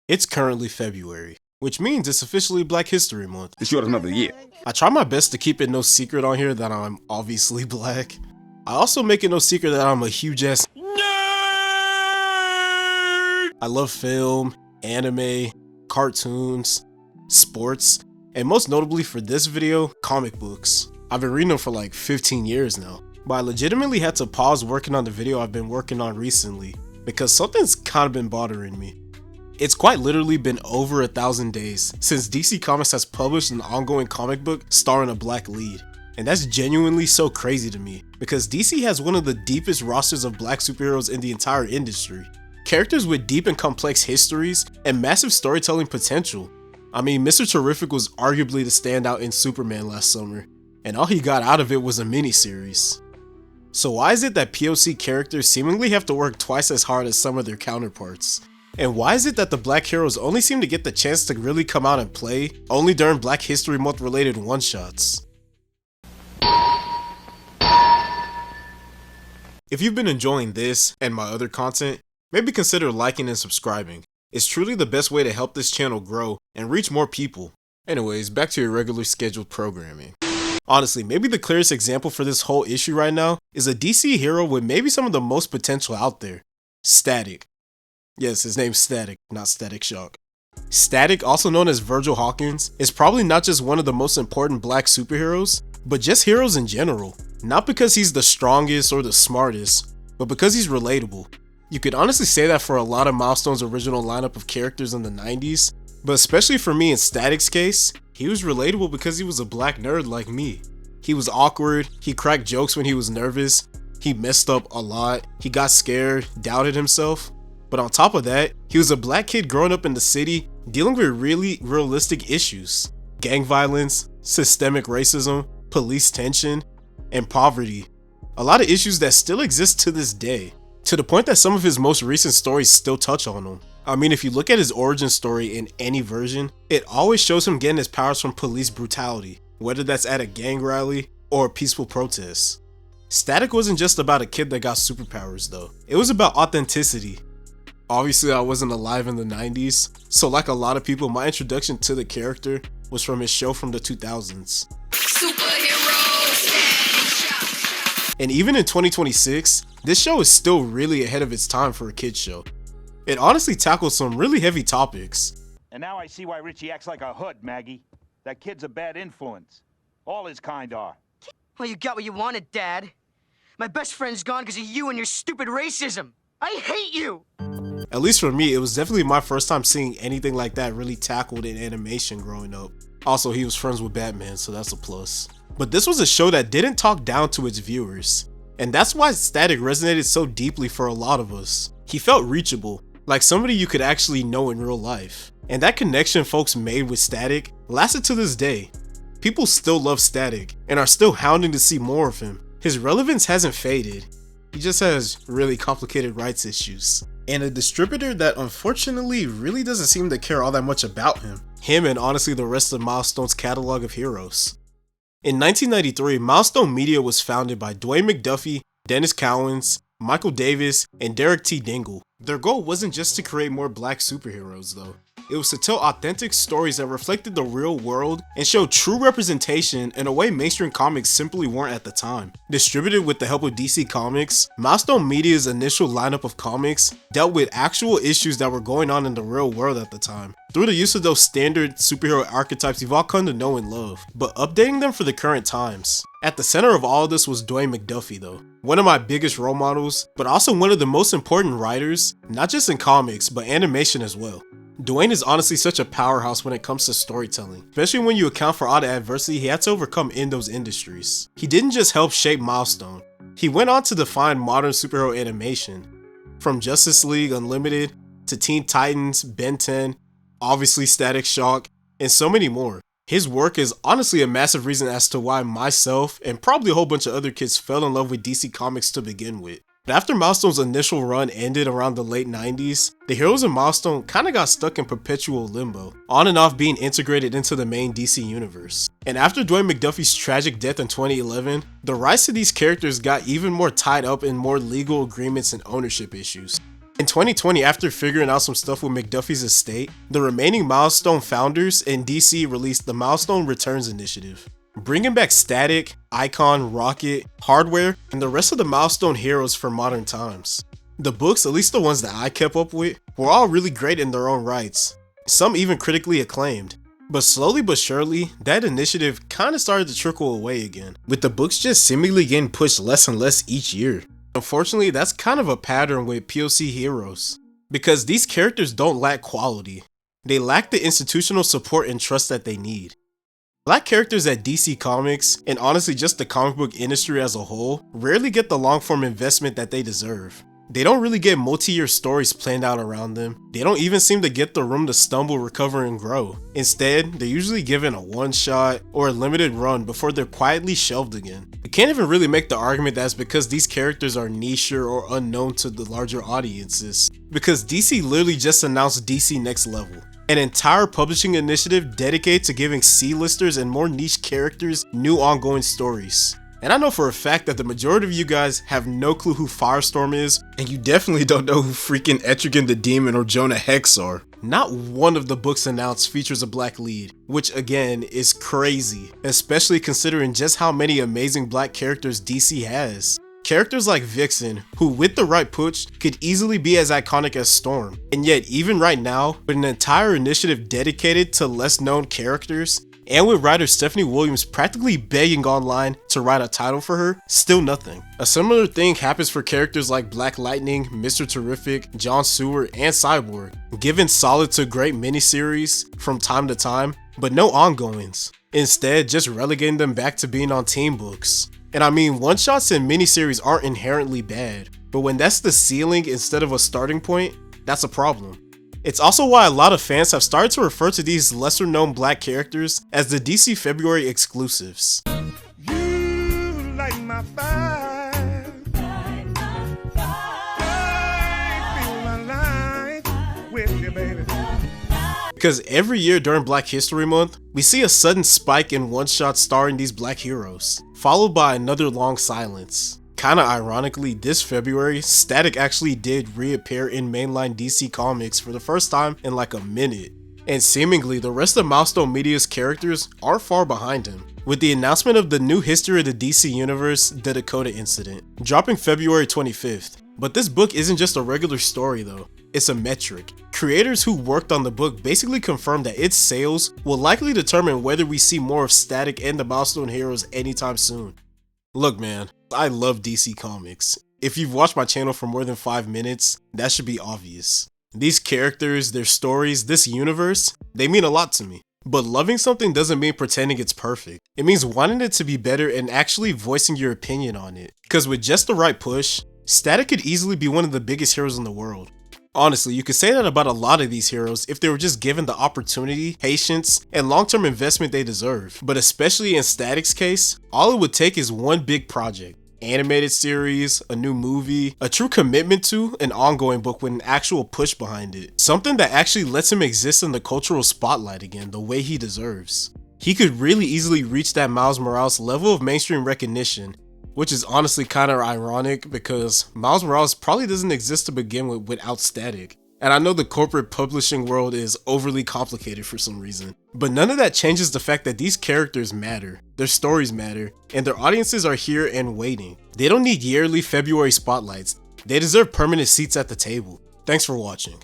It's currently February, which means it's officially Black History Month. It's short another year. I try my best to keep it no secret on here that I'm obviously black. I also make it no secret that I'm a huge ass nerd! I love film, anime, cartoons, sports, and most notably for this video, comic books. I've been reading them for like 15 years now, but I legitimately had to pause working on the video I've been working on recently because something's kind of been bothering me. It's quite literally been over 1,000 days since DC Comics has published an ongoing comic book starring a black lead. And that's genuinely so crazy to me, because DC has one of the deepest rosters of black superheroes in the entire industry. Characters with deep and complex histories and massive storytelling potential. I mean, Mr. Terrific was arguably the standout in Superman last summer, and all he got out of it was a miniseries. So why is it that POC characters seemingly have to work twice as hard as some of their counterparts? And why is it that the black heroes only seem to get the chance to really come out and play only during Black History Month related one-shots? If you've been enjoying this and my other content, maybe consider liking and subscribing. It's truly the best way to help this channel grow and reach more people. Anyways, back to your regularly scheduled programming. Honestly, maybe the clearest example for this whole issue right now is a DC hero with maybe some of the most potential out there. Static. Yes, his name's Static, not Static Shock. Static, also known as Virgil Hawkins, is probably not just one of the most important black superheroes, but just heroes in general. Not because he's the strongest or the smartest, but because he's relatable. You could honestly say that for a lot of Milestone's original lineup of characters in the 90s, but especially for me in Static's case, he was relatable because he was a black nerd like me. He was awkward, he cracked jokes when he was nervous, he messed up a lot, he got scared, doubted himself. But on top of that, he was a black kid growing up in the city, dealing with really realistic issues. Gang violence, systemic racism, police tension, and poverty. A lot of issues that still exist to this day, to the point that some of his most recent stories still touch on them. I mean, if you look at his origin story in any version, it always shows him getting his powers from police brutality, whether that's at a gang rally or a peaceful protest. Static wasn't just about a kid that got superpowers though, it was about authenticity. Obviously, I wasn't alive in the 90s, so like a lot of people, my introduction to the character was from his show from the 2000s. And even in 2026, this show is still really ahead of its time for a kid's show. It honestly tackles some really heavy topics. And now I see why Richie acts like a hood, Maggie. That kid's a bad influence. All his kind are. Well, you got what you wanted, Dad. My best friend's gone because of you and your stupid racism. I hate you! At least for me, it was definitely my first time seeing anything like that really tackled in animation growing up. Also, he was friends with Batman, so that's a plus. But this was a show that didn't talk down to its viewers. And that's why Static resonated so deeply for a lot of us. He felt reachable, like somebody you could actually know in real life. And that connection folks made with Static lasted to this day. People still love Static, and are still hounding to see more of him. His relevance hasn't faded. He just has really complicated rights issues. And a distributor that unfortunately really doesn't seem to care all that much about him. Him and honestly the rest of Milestone's catalog of heroes. In 1993, Milestone Media was founded by Dwayne McDuffie, Dennis Cowens, Michael Davis, and Derek T. Dingle. Their goal wasn't just to create more black superheroes though. It was to tell authentic stories that reflected the real world and showed true representation in a way mainstream comics simply weren't at the time. Distributed with the help of DC Comics, Milestone Media's initial lineup of comics dealt with actual issues that were going on in the real world at the time, through the use of those standard superhero archetypes you've all come to know and love, but updating them for the current times. At the center of all of this was Dwayne McDuffie though, one of my biggest role models, but also one of the most important writers, not just in comics, but animation as well. Dwayne is honestly such a powerhouse when it comes to storytelling, especially when you account for all the adversity he had to overcome in those industries. He didn't just help shape Milestone, he went on to define modern superhero animation. From Justice League Unlimited, to Teen Titans, Ben 10, obviously Static Shock, and so many more. His work is honestly a massive reason as to why myself, and probably a whole bunch of other kids, fell in love with DC Comics to begin with. But after Milestone's initial run ended around the late 90s, the heroes of Milestone kinda got stuck in perpetual limbo, on and off being integrated into the main DC universe. And after Dwayne McDuffie's tragic death in 2011, the rights to these characters got even more tied up in more legal agreements and ownership issues. In 2020, after figuring out some stuff with McDuffie's estate, the remaining Milestone founders in DC released the Milestone Returns Initiative, bringing back Static, Icon, Rocket, Hardware, and the rest of the Milestone heroes for modern times. The books, at least the ones that I kept up with, were all really great in their own rights, some even critically acclaimed. But slowly but surely, that initiative kinda started to trickle away again, with the books just seemingly getting pushed less and less each year. Unfortunately, that's kind of a pattern with POC heroes, because these characters don't lack quality. They lack the institutional support and trust that they need. Black characters at DC Comics, and honestly just the comic book industry as a whole, rarely get the long-form investment that they deserve. They don't really get multi-year stories planned out around them. They don't even seem to get the room to stumble, recover, and grow. Instead, they're usually given a one-shot or a limited run before they're quietly shelved again. You can't even really make the argument that it's because these characters are niche or unknown to the larger audiences, because DC literally just announced DC Next Level, an entire publishing initiative dedicated to giving C-listers and more niche characters new ongoing stories. And I know for a fact that the majority of you guys have no clue who Firestorm is, and you definitely don't know who freaking Etrigan the Demon or Jonah Hex are. Not one of the books announced features a black lead, which again is crazy, especially considering just how many amazing black characters DC has. Characters like Vixen, who with the right push could easily be as iconic as Storm, and yet even right now, with an entire initiative dedicated to less known characters, and with writer Stephanie Williams practically begging online to write a title for her, still nothing. A similar thing happens for characters like Black Lightning, Mr. Terrific, John Stewart, and Cyborg, given solid to great miniseries from time to time, but no ongoings. Instead, just relegating them back to being on team books. And I mean, one-shots and miniseries aren't inherently bad, but when that's the ceiling instead of a starting point, that's a problem. It's also why a lot of fans have started to refer to these lesser known black characters as the DC February exclusives. You light my fire. I feel my life with you, baby. Because every year during Black History Month, we see a sudden spike in one-shots starring these black heroes, followed by another long silence. Kinda ironically, this February, Static actually did reappear in mainline DC Comics for the first time in like a minute, and seemingly the rest of Milestone Media's characters aren't far behind him, with the announcement of the new history of the DC Universe, The Dakota Incident, dropping February 25th. But this book isn't just a regular story though, it's a metric. Creators who worked on the book basically confirmed that its sales will likely determine whether we see more of Static and the Milestone heroes anytime soon. Look man, I love DC Comics. If you've watched my channel for more than 5 minutes, that should be obvious. These characters, their stories, this universe, they mean a lot to me. But loving something doesn't mean pretending it's perfect. It means wanting it to be better and actually voicing your opinion on it. Because with just the right push, Static could easily be one of the biggest heroes in the world. Honestly, you could say that about a lot of these heroes if they were just given the opportunity, patience, and long-term investment they deserve. But especially in Static's case, all it would take is one big project. Animated series, a new movie, a true commitment to an ongoing book with an actual push behind it. Something that actually lets him exist in the cultural spotlight again the way he deserves. He could really easily reach that Miles Morales level of mainstream recognition, which is honestly kind of ironic because Miles Morales probably doesn't exist to begin with without Static. And I know the corporate publishing world is overly complicated for some reason, but none of that changes the fact that these characters matter, their stories matter, and their audiences are here and waiting. They don't need yearly February spotlights, they deserve permanent seats at the table. Thanks for watching.